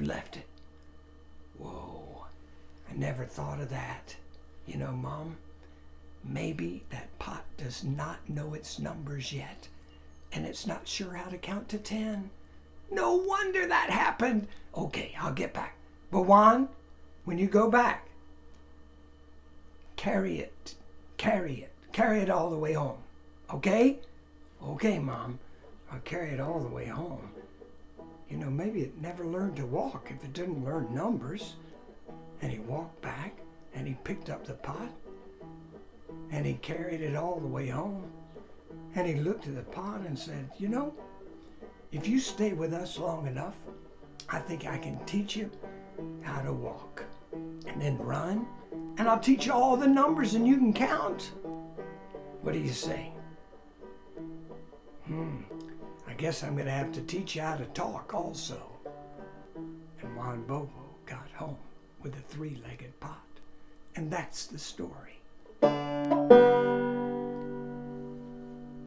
you left it. Whoa, I never thought of that. You know, Mom, maybe that pot does not know its numbers yet, and it's not sure how to count to 10. No wonder that happened. Okay, I'll get back. But Juan, when you go back, carry it all the way home. Okay? Okay, Mom, I'll carry it all the way home. You know, maybe it never learned to walk if it didn't learn numbers. And he walked back, and he picked up the pot, and he carried it all the way home. And he looked at the pot and said, you know, if you stay with us long enough, I think I can teach you how to walk. And then run, and I'll teach you all the numbers and you can count. What do you say? I guess I'm going to have to teach you how to talk also. And Juan Bobo got home with a 3-legged pot. And that's the story.